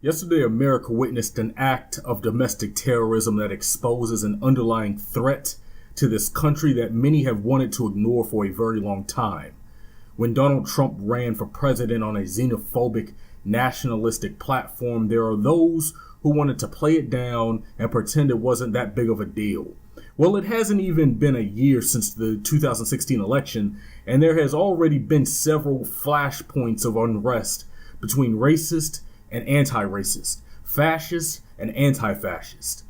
Yesterday, America witnessed an act of domestic terrorism that exposes an underlying threat to this country that many have wanted to ignore for a very long time. When Donald Trump ran for president on a xenophobic, nationalistic platform, there are those who wanted to play it down and pretend it wasn't that big of a deal. Well, it hasn't even been a year since the 2016 election, and there has already been several flashpoints of unrest between racist and anti-racist, fascist and anti-fascist.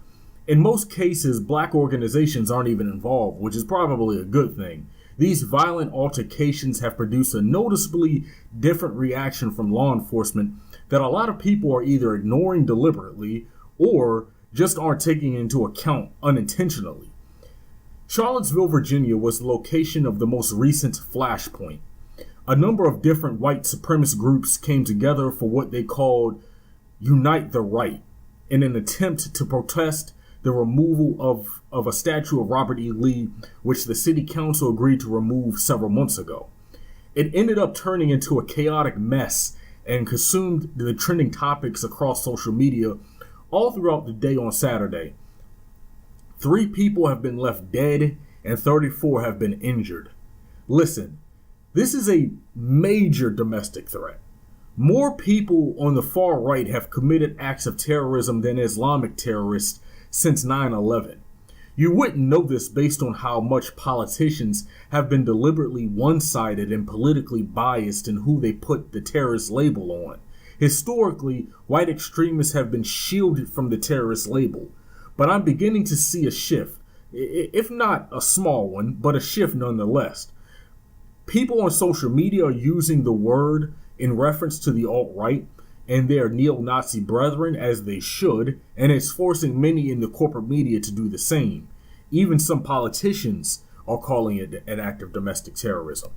In most cases, black organizations aren't even involved, which is probably a good thing. These violent altercations have produced a noticeably different reaction from law enforcement that a lot of people are either ignoring deliberately or just aren't taking into account unintentionally. Charlottesville, Virginia was the location of the most recent flashpoint. A number of different white supremacist groups came together for what they called Unite the Right in an attempt to protest the removal of a statue of Robert E. Lee, which the city council agreed to remove several months ago. It ended up turning into a chaotic mess and consumed the trending topics across social media all throughout the day on Saturday. 3 people have been left dead and 34 have been injured. Listen, this is a major domestic threat. More people on the far right have committed acts of terrorism than Islamic terrorists since 9/11. You wouldn't know this based on how much politicians have been deliberately one-sided and politically biased in who they put the terrorist label on. Historically, white extremists have been shielded from the terrorist label, but I'm beginning to see a shift, if not a small one, but a shift nonetheless. People on social media are using the word in reference to the alt-right and their neo-Nazi brethren, as they should, and it's forcing many in the corporate media to do the same. Even some politicians are calling it an act of domestic terrorism.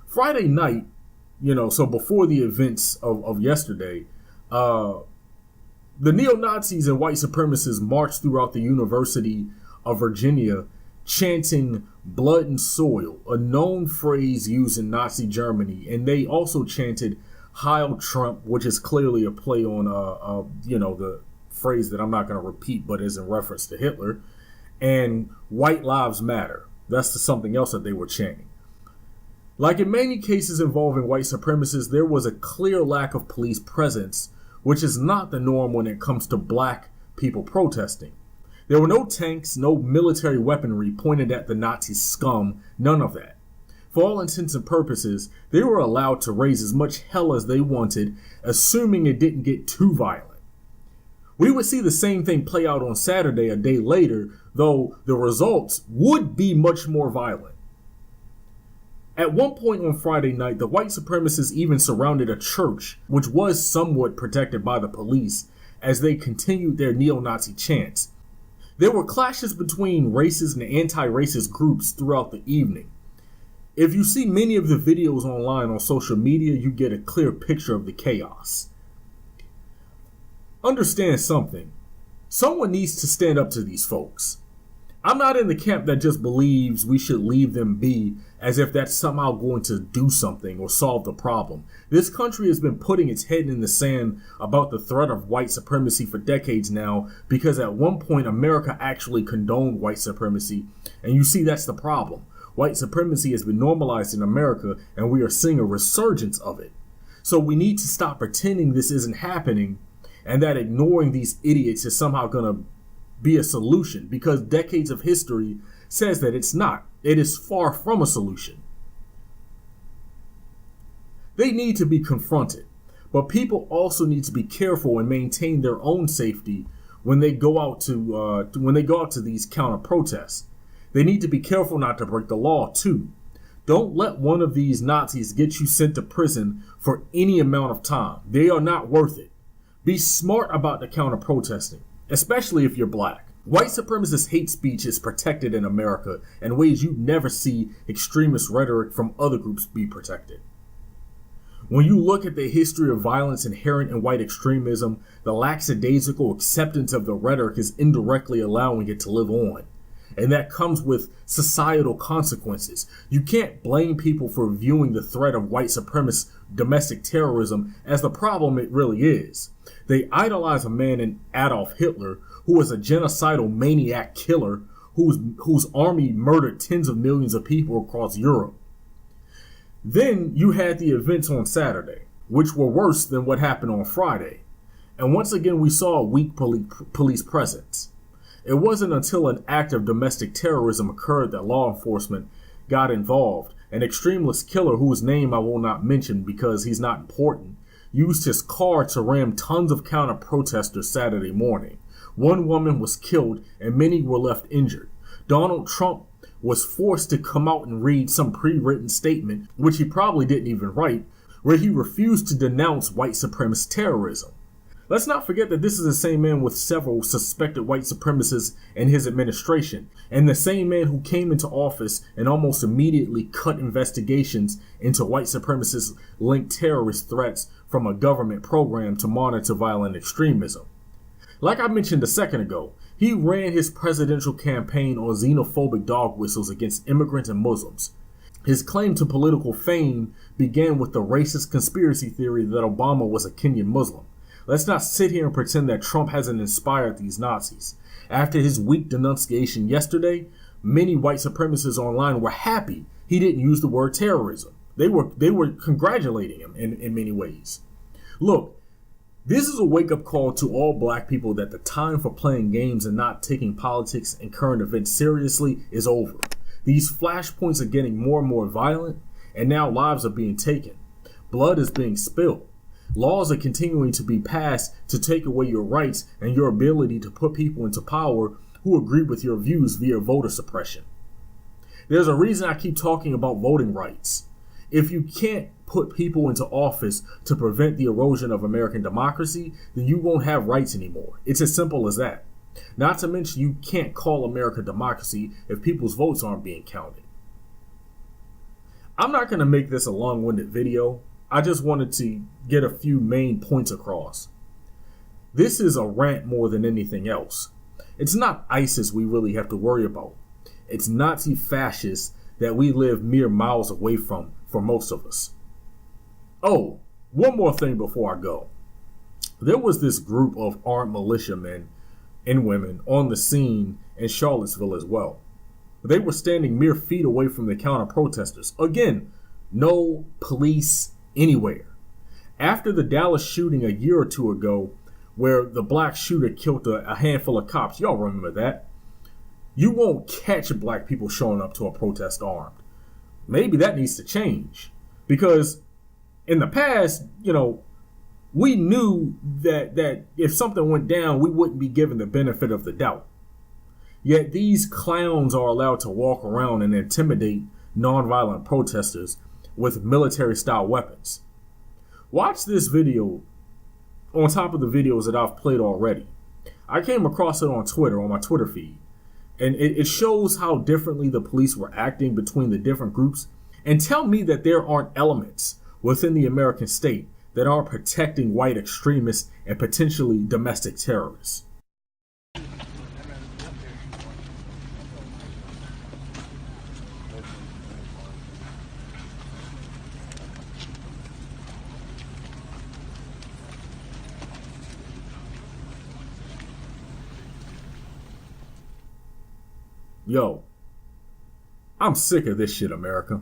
Friday night, so before the events of yesterday, the neo-Nazis and white supremacists marched throughout the University of Virginia chanting "blood and soil," a known phrase used in Nazi Germany, and they also chanted "Heil Trump," which is clearly a play on the phrase that I'm not going to repeat, but is in reference to Hitler, and "White Lives Matter." That's something else that they were chanting. Like in many cases involving white supremacists, there was a clear lack of police presence, which is not the norm when it comes to black people protesting. There were no tanks, no military weaponry pointed at the Nazi scum, none of that. For all intents and purposes, they were allowed to raise as much hell as they wanted, assuming it didn't get too violent. We would see the same thing play out on Saturday a day later, though the results would be much more violent. At one point on Friday night, the white supremacists even surrounded a church, which was somewhat protected by the police, as they continued their neo-Nazi chants. There were clashes between racist and anti-racist groups throughout the evening. If you see many of the videos online on social media, you get a clear picture of the chaos. Understand something. Someone needs to stand up to these folks. I'm not in the camp that just believes we should leave them be as if that's somehow going to do something or solve the problem. This country has been putting its head in the sand about the threat of white supremacy for decades now, because at one point America actually condoned white supremacy, and you see that's the problem. White supremacy has been normalized in America, and we are seeing a resurgence of it. So we need to stop pretending this isn't happening and that ignoring these idiots is somehow going to be a solution, because decades of history says that it's not. It is far from a solution. They need to be confronted, but people also need to be careful and maintain their own safety when they go out to these counter protests. They need to be careful not to break the law too. Don't let one of these Nazis get you sent to prison for any amount of time. They are not worth it. Be smart about the counter protesting, especially if you're black. White supremacist hate speech is protected in America in ways you never see extremist rhetoric from other groups be protected. When you look at the history of violence inherent in white extremism, the lackadaisical acceptance of the rhetoric is indirectly allowing it to live on. And that comes with societal consequences. You can't blame people for viewing the threat of white supremacists domestic terrorism as the problem it really is. They idolize a man in Adolf Hitler, who was a genocidal maniac killer whose army murdered tens of millions of people across Europe. Then you had the events on Saturday, which were worse than what happened on Friday. And once again, we saw a weak police presence. It wasn't until an act of domestic terrorism occurred that law enforcement got involved. An extremist killer, whose name I will not mention because he's not important, used his car to ram tons of counter-protesters Saturday morning. One woman was killed and many were left injured. Donald Trump was forced to come out and read some pre-written statement, which he probably didn't even write, where he refused to denounce white supremacist terrorism. Let's not forget that this is the same man with several suspected white supremacists in his administration, and the same man who came into office and almost immediately cut investigations into white supremacist linked terrorist threats from a government program to monitor violent extremism. Like I mentioned a second ago, he ran his presidential campaign on xenophobic dog whistles against immigrants and Muslims. His claim to political fame began with the racist conspiracy theory that Obama was a Kenyan Muslim. Let's not sit here and pretend that Trump hasn't inspired these Nazis. After his weak denunciation yesterday, many white supremacists online were happy he didn't use the word terrorism. They were congratulating him in many ways. Look, this is a wake-up call to all black people that the time for playing games and not taking politics and current events seriously is over. These flashpoints are getting more and more violent, and now lives are being taken. Blood is being spilled. Laws are continuing to be passed to take away your rights and your ability to put people into power who agree with your views via voter suppression. There's a reason I keep talking about voting rights. If you can't put people into office to prevent the erosion of American democracy, then you won't have rights anymore. It's as simple as that. Not to mention you can't call America democracy if people's votes aren't being counted. I'm not going to make this a long-winded video. I just wanted to get a few main points across. This is a rant more than anything else. It's not ISIS we really have to worry about. It's Nazi fascists that we live mere miles away from for most of us. Oh, one more thing before I go. There was this group of armed militiamen and women on the scene in Charlottesville as well. They were standing mere feet away from the counter-protesters. Again, no police anywhere. After the Dallas shooting a year or two ago, where the black shooter killed a handful of cops, y'all remember that? You won't catch black people showing up to a protest armed. Maybe that needs to change. Because in the past, we knew that if something went down, we wouldn't be given the benefit of the doubt. Yet these clowns are allowed to walk around and intimidate nonviolent protesters with military-style weapons. Watch this video on top of the videos that I've played already. I came across it on Twitter, on my Twitter feed, and it shows how differently the police were acting between the different groups. And tell me that there aren't elements within the American state that are protecting white extremists and potentially domestic terrorists. Yo, I'm sick of this shit, America.